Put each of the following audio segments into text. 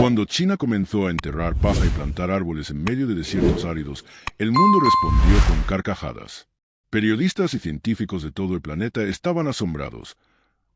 Cuando China comenzó a enterrar paja y plantar árboles en medio de desiertos áridos, el mundo respondió con carcajadas. Periodistas y científicos de todo el planeta estaban asombrados.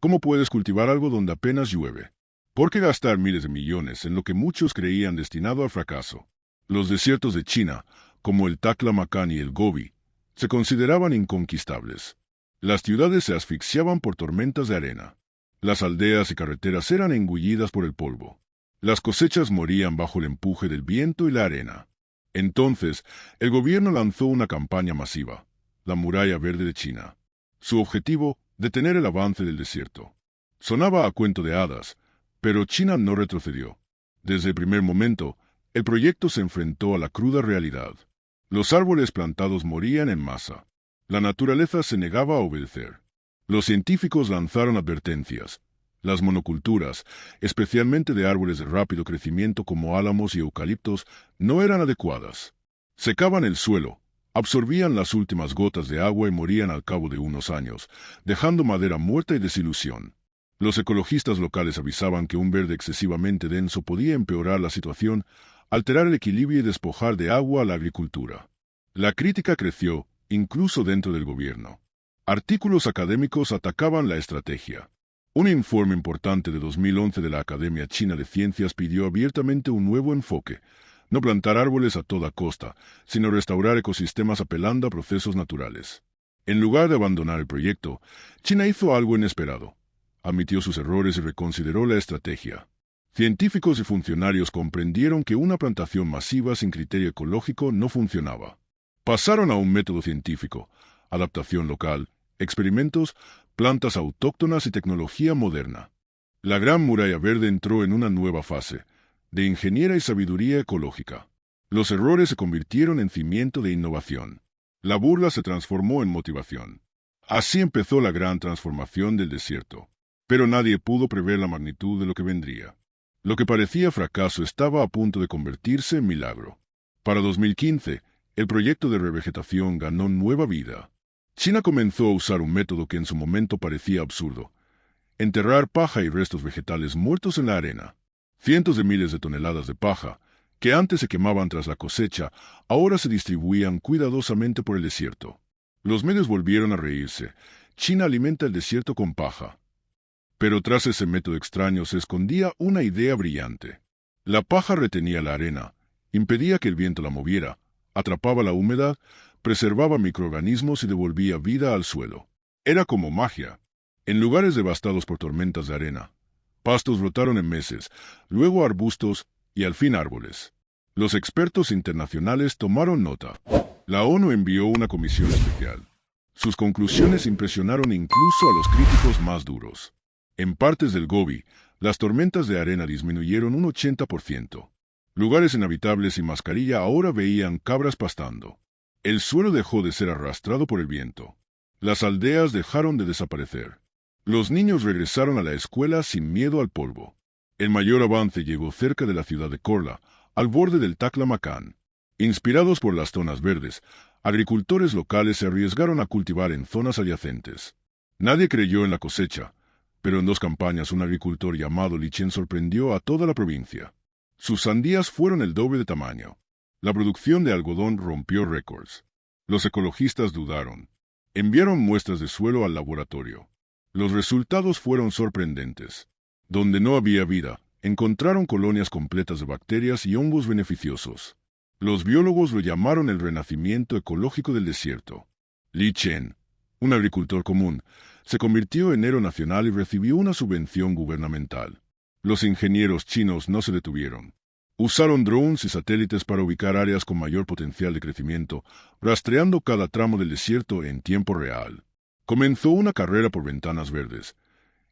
¿Cómo puedes cultivar algo donde apenas llueve? ¿Por qué gastar miles de millones en lo que muchos creían destinado al fracaso? Los desiertos de China, como el Taklamakan y el Gobi, se consideraban inconquistables. Las ciudades se asfixiaban por tormentas de arena. Las aldeas y carreteras eran engullidas por el polvo. Las cosechas morían bajo el empuje del viento y la arena. Entonces, el gobierno lanzó una campaña masiva, la Muralla Verde de China. Su objetivo, detener el avance del desierto. Sonaba a cuento de hadas, pero China no retrocedió. Desde el primer momento, el proyecto se enfrentó a la cruda realidad. Los árboles plantados morían en masa. La naturaleza se negaba a obedecer. Los científicos lanzaron advertencias. Las monoculturas, especialmente de árboles de rápido crecimiento como álamos y eucaliptos, no eran adecuadas. Secaban el suelo, absorbían las últimas gotas de agua y morían al cabo de unos años, dejando madera muerta y desilusión. Los ecologistas locales avisaban que un verde excesivamente denso podía empeorar la situación, alterar el equilibrio y despojar de agua a la agricultura. La crítica creció, incluso dentro del gobierno. Artículos académicos atacaban la estrategia. Un informe importante de 2011 de la Academia China de Ciencias pidió abiertamente un nuevo enfoque: no plantar árboles a toda costa, sino restaurar ecosistemas apelando a procesos naturales. En lugar de abandonar el proyecto, China hizo algo inesperado. Admitió sus errores y reconsideró la estrategia. Científicos y funcionarios comprendieron que una plantación masiva sin criterio ecológico no funcionaba. Pasaron a un método científico: adaptación local, experimentos, plantas autóctonas y tecnología moderna. La Gran Muralla Verde entró en una nueva fase, de ingeniería y sabiduría ecológica. Los errores se convirtieron en cimiento de innovación. La burla se transformó en motivación. Así empezó la gran transformación del desierto. Pero nadie pudo prever la magnitud de lo que vendría. Lo que parecía fracaso estaba a punto de convertirse en milagro. Para 2015, el proyecto de revegetación ganó nueva vida. China comenzó a usar un método que en su momento parecía absurdo: enterrar paja y restos vegetales muertos en la arena. Cientos de miles de toneladas de paja, que antes se quemaban tras la cosecha, ahora se distribuían cuidadosamente por el desierto. Los medios volvieron a reírse. China alimenta el desierto con paja. Pero tras ese método extraño se escondía una idea brillante. La paja retenía la arena, impedía que el viento la moviera, atrapaba la humedad, preservaba microorganismos y devolvía vida al suelo. Era como magia. En lugares devastados por tormentas de arena, pastos brotaron en meses, luego arbustos y al fin árboles. Los expertos internacionales tomaron nota. La ONU envió una comisión especial. Sus conclusiones impresionaron incluso a los críticos más duros. En partes del Gobi, las tormentas de arena disminuyeron un 80%. Lugares inhabitables y mascarilla ahora veían cabras pastando. El suelo dejó de ser arrastrado por el viento. Las aldeas dejaron de desaparecer. Los niños regresaron a la escuela sin miedo al polvo. El mayor avance llegó cerca de la ciudad de Korla, al borde del Taklamakan. Inspirados por las zonas verdes, agricultores locales se arriesgaron a cultivar en zonas adyacentes. Nadie creyó en la cosecha, pero en 2 campañas un agricultor llamado Li Chen sorprendió a toda la provincia. Sus sandías fueron el doble de tamaño. La producción de algodón rompió récords. Los ecologistas dudaron. Enviaron muestras de suelo al laboratorio. Los resultados fueron sorprendentes. Donde no había vida, encontraron colonias completas de bacterias y hongos beneficiosos. Los biólogos lo llamaron el renacimiento ecológico del desierto. Li Chen, un agricultor común, se convirtió en héroe nacional y recibió una subvención gubernamental. Los ingenieros chinos no se detuvieron. Usaron drones y satélites para ubicar áreas con mayor potencial de crecimiento, rastreando cada tramo del desierto en tiempo real. Comenzó una carrera por ventanas verdes: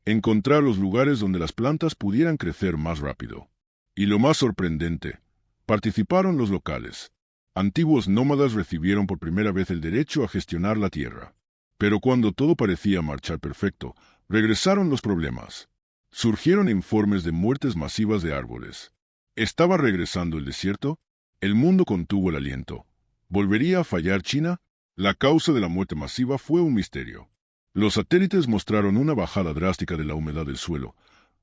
encontrar los lugares donde las plantas pudieran crecer más rápido. Y lo más sorprendente, participaron los locales. Antiguos nómadas recibieron por primera vez el derecho a gestionar la tierra. Pero cuando todo parecía marchar perfecto, regresaron los problemas. Surgieron informes de muertes masivas de árboles. ¿Estaba regresando el desierto? El mundo contuvo el aliento. ¿Volvería a fallar China? La causa de la muerte masiva fue un misterio. Los satélites mostraron una bajada drástica de la humedad del suelo,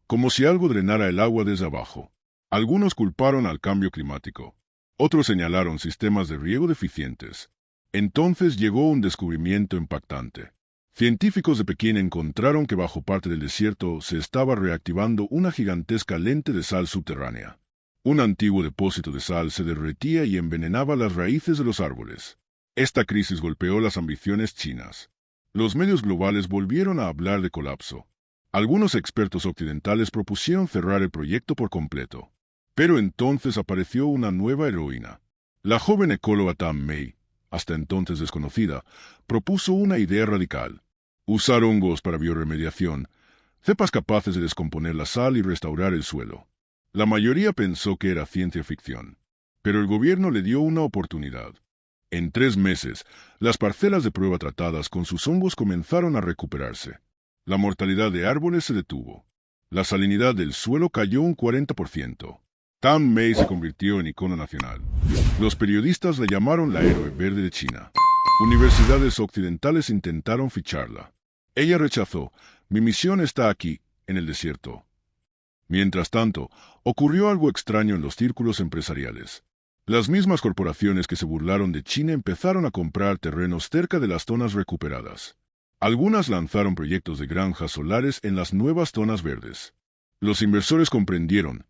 como si algo drenara el agua desde abajo. Algunos culparon al cambio climático. Otros señalaron sistemas de riego deficientes. Entonces llegó un descubrimiento impactante. Científicos de Pekín encontraron que bajo parte del desierto se estaba reactivando una gigantesca lente de sal subterránea. Un antiguo depósito de sal se derretía y envenenaba las raíces de los árboles. Esta crisis golpeó las ambiciones chinas. Los medios globales volvieron a hablar de colapso. Algunos expertos occidentales propusieron cerrar el proyecto por completo. Pero entonces apareció una nueva heroína. La joven ecóloga Tam Mei, hasta entonces desconocida, propuso una idea radical: usar hongos para bioremediación, cepas capaces de descomponer la sal y restaurar el suelo. La mayoría pensó que era ciencia ficción, pero el gobierno le dio una oportunidad. En 3 meses, las parcelas de prueba tratadas con sus hongos comenzaron a recuperarse. La mortalidad de árboles se detuvo. La salinidad del suelo cayó un 40%. Tam Mei se convirtió en icono nacional. Los periodistas la llamaron la héroe verde de China. Universidades occidentales intentaron ficharla. Ella rechazó: mi misión está aquí, en el desierto. Mientras tanto, ocurrió algo extraño en los círculos empresariales. Las mismas corporaciones que se burlaron de China empezaron a comprar terrenos cerca de las zonas recuperadas. Algunas lanzaron proyectos de granjas solares en las nuevas zonas verdes. Los inversores comprendieron: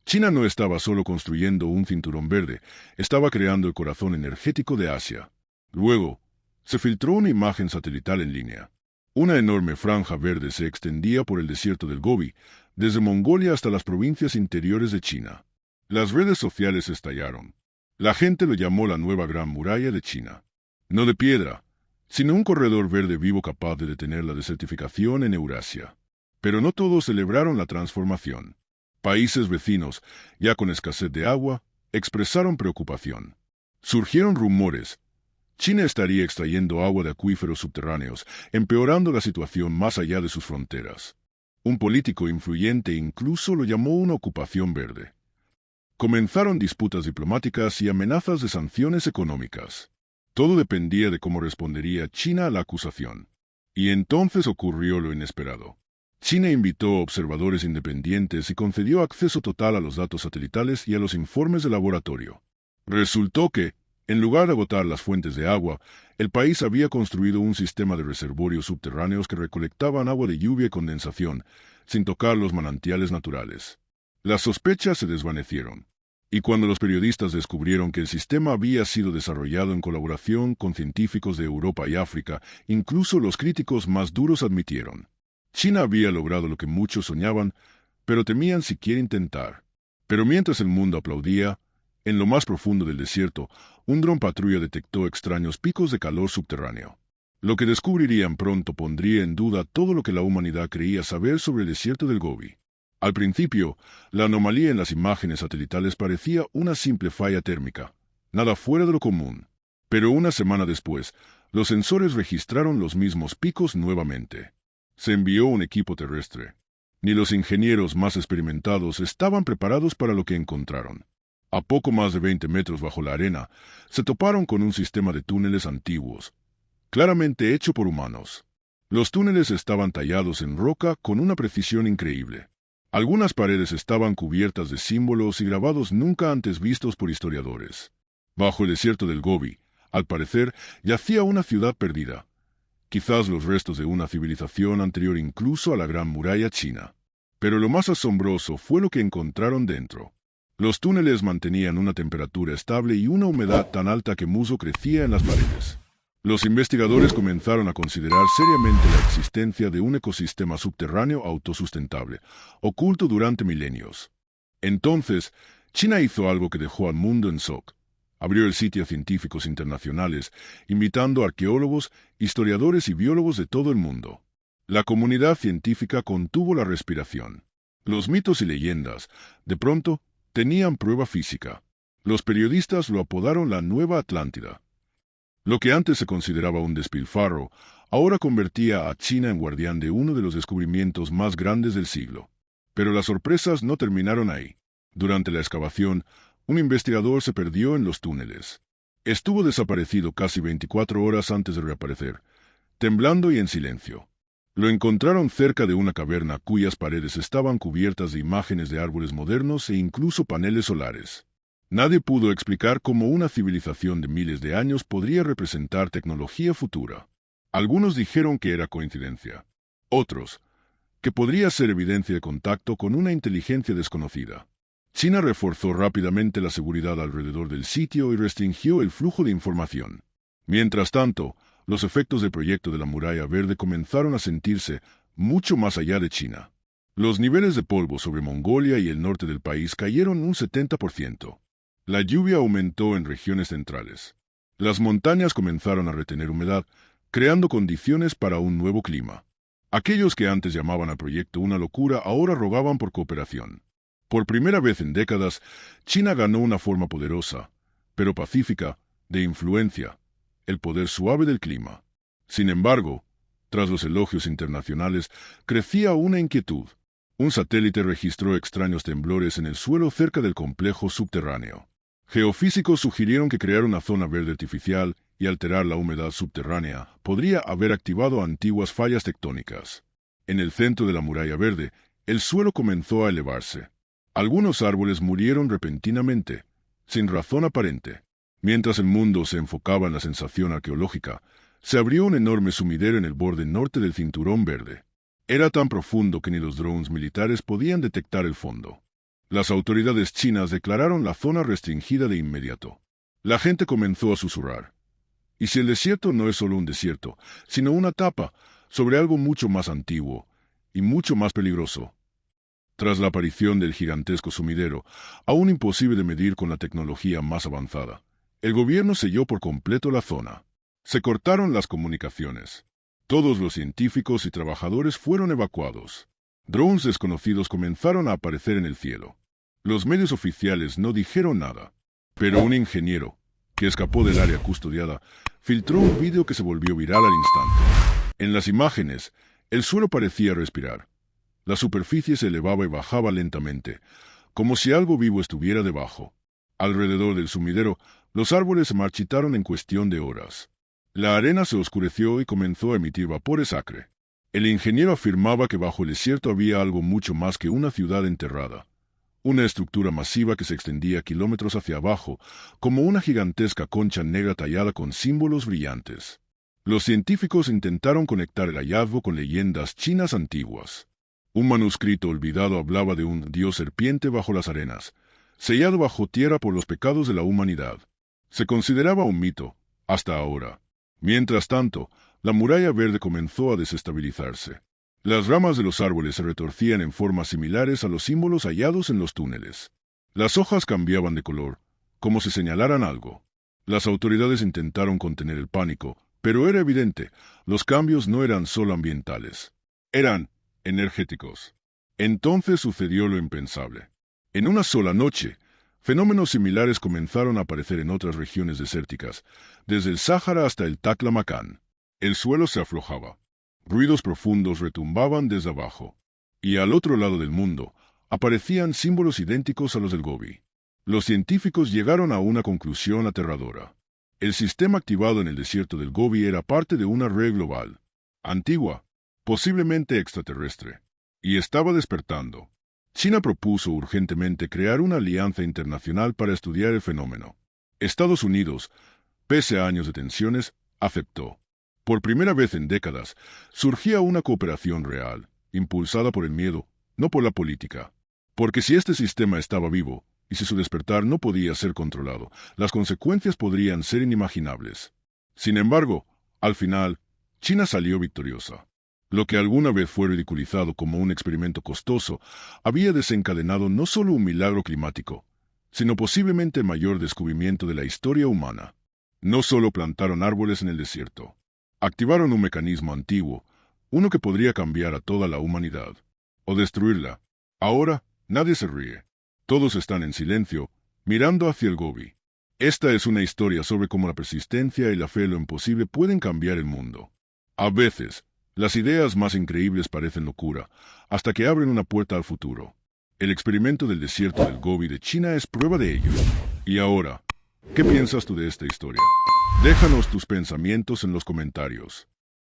China no estaba solo construyendo un cinturón verde, estaba creando el corazón energético de Asia. Luego, se filtró una imagen satelital en línea. Una enorme franja verde se extendía por el desierto del Gobi, desde Mongolia hasta las provincias interiores de China. Las redes sociales estallaron. La gente lo llamó la nueva Gran Muralla de China. No de piedra, sino un corredor verde vivo capaz de detener la desertificación en Eurasia. Pero no todos celebraron la transformación. Países vecinos, ya con escasez de agua, expresaron preocupación. Surgieron rumores: China estaría extrayendo agua de acuíferos subterráneos, empeorando la situación más allá de sus fronteras. Un político influyente incluso lo llamó una ocupación verde. Comenzaron disputas diplomáticas y amenazas de sanciones económicas. Todo dependía de cómo respondería China a la acusación. Y entonces ocurrió lo inesperado. China invitó a observadores independientes y concedió acceso total a los datos satelitales y a los informes de laboratorio. Resultó que, en lugar de agotar las fuentes de agua, el país había construido un sistema de reservorios subterráneos que recolectaban agua de lluvia y condensación, sin tocar los manantiales naturales. Las sospechas se desvanecieron. Y cuando los periodistas descubrieron que el sistema había sido desarrollado en colaboración con científicos de Europa y África, incluso los críticos más duros admitieron: China había logrado lo que muchos soñaban, pero temían siquiera intentar. Pero mientras el mundo aplaudía, en lo más profundo del desierto, un dron patrulla detectó extraños picos de calor subterráneo. Lo que descubrirían pronto pondría en duda todo lo que la humanidad creía saber sobre el desierto del Gobi. Al principio, la anomalía en las imágenes satelitales parecía una simple falla térmica, nada fuera de lo común. Pero una semana después, los sensores registraron los mismos picos nuevamente. Se envió un equipo terrestre. Ni los ingenieros más experimentados estaban preparados para lo que encontraron. A poco más de 20 metros bajo la arena, se toparon con un sistema de túneles antiguos, claramente hecho por humanos. Los túneles estaban tallados en roca con una precisión increíble. Algunas paredes estaban cubiertas de símbolos y grabados nunca antes vistos por historiadores. Bajo el desierto del Gobi, al parecer, yacía una ciudad perdida. Quizás los restos de una civilización anterior incluso a la Gran Muralla China. Pero lo más asombroso fue lo que encontraron dentro. Los túneles mantenían una temperatura estable y una humedad tan alta que musgo crecía en las paredes. Los investigadores comenzaron a considerar seriamente la existencia de un ecosistema subterráneo autosustentable, oculto durante milenios. Entonces, China hizo algo que dejó al mundo en shock. Abrió el sitio a científicos internacionales, invitando a arqueólogos, historiadores y biólogos de todo el mundo. La comunidad científica contuvo la respiración. Los mitos y leyendas, de pronto, tenían prueba física. Los periodistas lo apodaron la Nueva Atlántida. Lo que antes se consideraba un despilfarro, ahora convertía a China en guardián de uno de los descubrimientos más grandes del siglo. Pero las sorpresas no terminaron ahí. Durante la excavación, un investigador se perdió en los túneles. Estuvo desaparecido casi 24 horas antes de reaparecer, temblando y en silencio. Lo encontraron cerca de una caverna cuyas paredes estaban cubiertas de imágenes de árboles modernos e incluso paneles solares. Nadie pudo explicar cómo una civilización de miles de años podría representar tecnología futura. Algunos dijeron que era coincidencia. Otros, que podría ser evidencia de contacto con una inteligencia desconocida. China reforzó rápidamente la seguridad alrededor del sitio y restringió el flujo de información. Mientras tanto, los efectos del proyecto de la Muralla Verde comenzaron a sentirse mucho más allá de China. Los niveles de polvo sobre Mongolia y el norte del país cayeron un 70%. La lluvia aumentó en regiones centrales. Las montañas comenzaron a retener humedad, creando condiciones para un nuevo clima. Aquellos que antes llamaban al proyecto una locura ahora rogaban por cooperación. Por primera vez en décadas, China ganó una forma poderosa, pero pacífica, de influencia, el poder suave del clima. Sin embargo, tras los elogios internacionales, crecía una inquietud. Un satélite registró extraños temblores en el suelo cerca del complejo subterráneo. Geofísicos sugirieron que crear una zona verde artificial y alterar la humedad subterránea podría haber activado antiguas fallas tectónicas. En el centro de la Muralla Verde, el suelo comenzó a elevarse. Algunos árboles murieron repentinamente, sin razón aparente. Mientras el mundo se enfocaba en la sensación arqueológica, se abrió un enorme sumidero en el borde norte del cinturón verde. Era tan profundo que ni los drones militares podían detectar el fondo. Las autoridades chinas declararon la zona restringida de inmediato. La gente comenzó a susurrar. ¿Y si el desierto no es solo un desierto, sino una tapa sobre algo mucho más antiguo y mucho más peligroso? Tras la aparición del gigantesco sumidero, aún imposible de medir con la tecnología más avanzada, el gobierno selló por completo la zona. Se cortaron las comunicaciones. Todos los científicos y trabajadores fueron evacuados. Drones desconocidos comenzaron a aparecer en el cielo. Los medios oficiales no dijeron nada, pero un ingeniero, que escapó del área custodiada, filtró un vídeo que se volvió viral al instante. En las imágenes, el suelo parecía respirar. La superficie se elevaba y bajaba lentamente, como si algo vivo estuviera debajo. Alrededor del sumidero, los árboles se marchitaron en cuestión de horas. La arena se oscureció y comenzó a emitir vapores acre. El ingeniero afirmaba que bajo el desierto había algo mucho más que una ciudad enterrada. Una estructura masiva que se extendía kilómetros hacia abajo, como una gigantesca concha negra tallada con símbolos brillantes. Los científicos intentaron conectar el hallazgo con leyendas chinas antiguas. Un manuscrito olvidado hablaba de un dios serpiente bajo las arenas, sellado bajo tierra por los pecados de la humanidad. Se consideraba un mito, hasta ahora. Mientras tanto, la Muralla Verde comenzó a desestabilizarse. Las ramas de los árboles se retorcían en formas similares a los símbolos hallados en los túneles. Las hojas cambiaban de color, como si señalaran algo. Las autoridades intentaron contener el pánico, pero era evidente, los cambios no eran solo ambientales. Eran energéticos. Entonces sucedió lo impensable. En una sola noche, fenómenos similares comenzaron a aparecer en otras regiones desérticas, desde el Sáhara hasta el Taklamakan. El suelo se aflojaba. Ruidos profundos retumbaban desde abajo. Y al otro lado del mundo, aparecían símbolos idénticos a los del Gobi. Los científicos llegaron a una conclusión aterradora. El sistema activado en el desierto del Gobi era parte de una red global, antigua, posiblemente extraterrestre, y estaba despertando. China propuso urgentemente crear una alianza internacional para estudiar el fenómeno. Estados Unidos, pese a años de tensiones, aceptó. Por primera vez en décadas, surgía una cooperación real, impulsada por el miedo, no por la política. Porque si este sistema estaba vivo, y si su despertar no podía ser controlado, las consecuencias podrían ser inimaginables. Sin embargo, al final, China salió victoriosa. Lo que alguna vez fue ridiculizado como un experimento costoso, había desencadenado no solo un milagro climático, sino posiblemente el mayor descubrimiento de la historia humana. No solo plantaron árboles en el desierto. Activaron un mecanismo antiguo, uno que podría cambiar a toda la humanidad, o destruirla. Ahora, nadie se ríe. Todos están en silencio, mirando hacia el Gobi. Esta es una historia sobre cómo la persistencia y la fe en lo imposible pueden cambiar el mundo. A veces, las ideas más increíbles parecen locura, hasta que abren una puerta al futuro. El experimento del desierto del Gobi de China es prueba de ello. Y ahora, ¿qué piensas tú de esta historia? Déjanos tus pensamientos en los comentarios.